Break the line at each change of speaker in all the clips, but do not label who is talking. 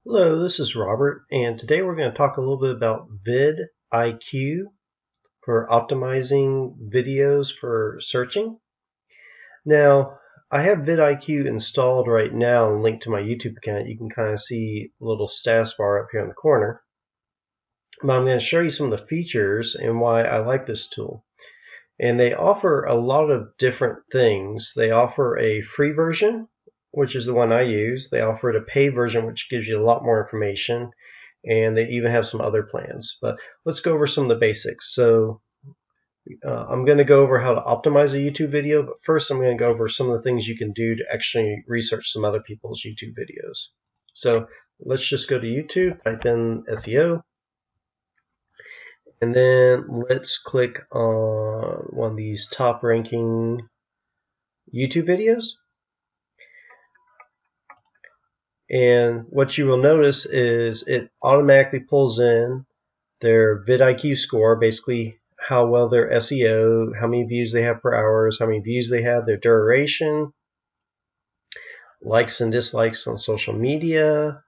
Hello, this is Robert, and today we're going to talk a little bit about Vid IQ for optimizing videos for searching. Now, I have Vid IQ installed right now and linked to my YouTube account. You can kind of see a little status bar up here in the corner. But I'm going to show you some of the features and why I like this tool. And they offer a lot of different things. They offer a free version, which is the one I use. They offer a paid version, which gives you a lot more information. And they even have some other plans. But let's go over some of the basics. So I'm going to go over how to optimize a YouTube video. But first, I'm going to go over some of the things you can do to actually research some other people's YouTube videos. So let's just go to YouTube, type in SEO. And then let's click on one of these top ranking YouTube videos. And what you will notice is it automatically pulls in their vidIQ score, basically how well their SEO, how many views they have per hour, how many views they have, their duration, likes and dislikes on social media.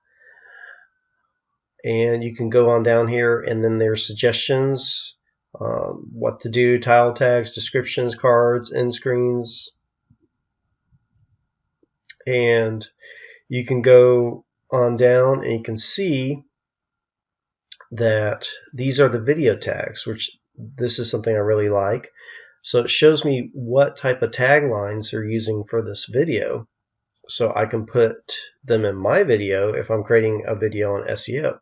And you can go on down here and then there's suggestions, what to do, title tags, descriptions, cards, end screens. And you can go on down and you can see that these are the video tags, which this is something I really like. So it shows me what type of taglines they're using for this video. So I can put them in my video if I'm creating a video on SEO.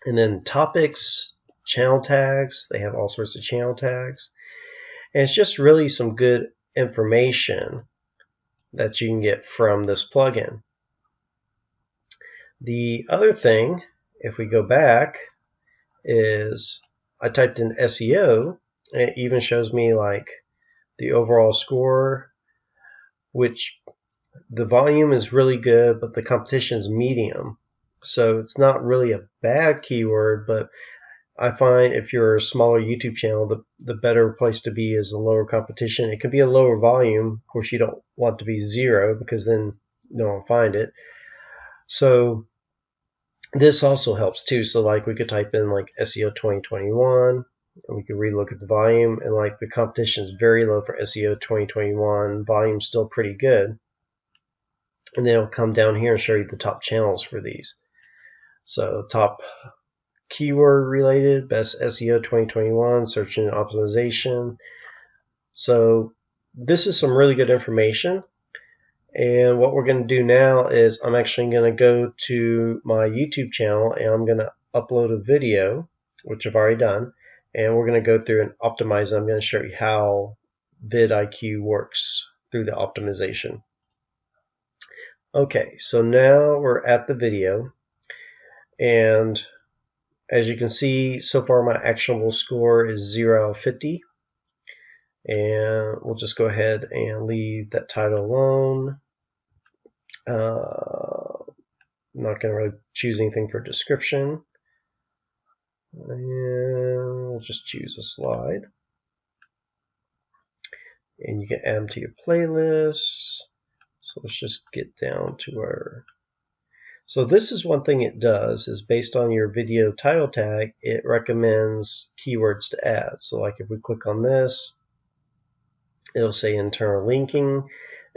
And then topics, channel tags, they have all sorts of channel tags. And it's just really some good information that you can get from this plugin. The other thing, if we go back, is I typed in SEO, and it even shows me like the overall score, which the volume is really good, but the competition is medium. So it's not really a bad keyword, but I find if you're a smaller YouTube channel, the better place to be is a lower competition. It can be a lower volume. Of course, you don't want to be 0 because then no one will find it. So this also helps too. So like we could type in like SEO 2021 and we could relook at the volume, and like the competition is very low for SEO 2021. Volume's still pretty good. And then it'll come down here and show you the top channels for these. So top keyword related, best SEO 2021, search engine optimization. So this is some really good information. And what we're going to do now is I'm actually going to go to my YouTube channel and I'm going to upload a video, which I've already done. And we're going to go through and optimize it. I'm going to show you how vidIQ works through the optimization. Okay, so now we're at the video. And as you can see, so far my actionable score is 0 out of 50. And we'll just go ahead and leave that title alone. Not going to really choose anything for description. And we'll just choose a slide. And you can add them to your playlist. So let's just get down to our... So this is one thing it does, is based on your video title tag, it recommends keywords to add. So like if we click on this, it'll say internal linking,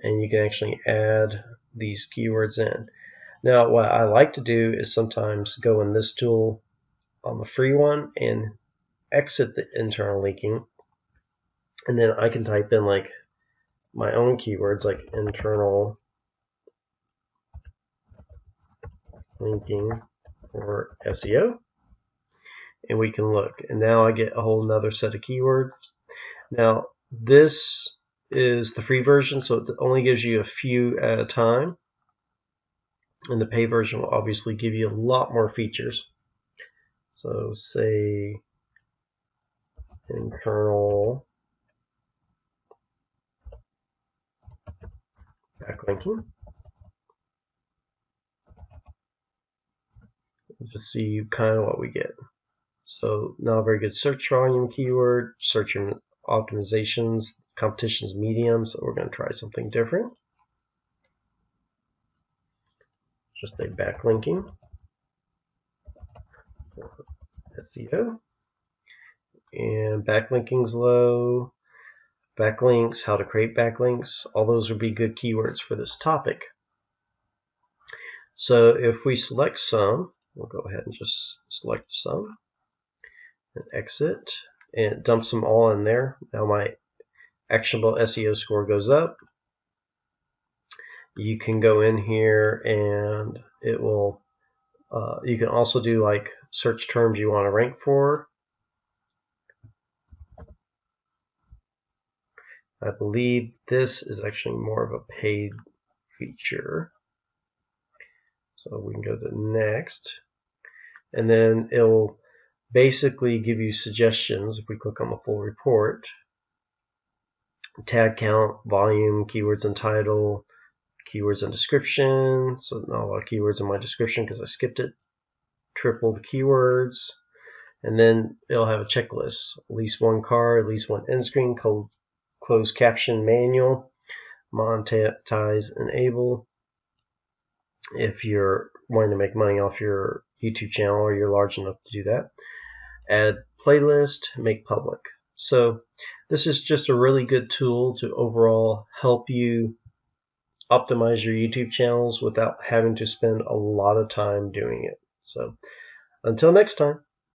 and you can actually add these keywords in. Now what I like to do is sometimes go in this tool on the free one and exit the internal linking, and then I can type in like my own keywords like internal linking for SEO, and we can look, and now I get a whole nother set of keywords. Now this is the free version, so it only gives you a few at a time, and the paid version will obviously give you a lot more features. So say internal backlinking. Just see kind of what we get. So now a very good search volume keyword, search optimizations, competition's medium, so we're going to try something different. just say backlinking for SEO. And backlinking's low. Backlinks, how to create backlinks, all those would be good keywords for this topic. So if we select some, we'll go ahead and just select some and exit, and it dumps them all in there. Now my actionable SEO score goes up. You can go in here and it will, you can also do like search terms you want to rank for. I believe this is actually more of a paid feature. So we can go to next, and then it'll basically give you suggestions. If we click on the full report, tag count, volume, keywords and title, keywords and description. So not a lot of keywords in my description because I skipped it. Triple the keywords, and then it'll have a checklist: at least one card, at least one end screen, closed caption manual, monetize enable. If you're wanting to make money off your YouTube channel or you're large enough to do that. Add playlist, make public. So this is just a really good tool to overall help you optimize your YouTube channels without having to spend a lot of time doing it. So until next time.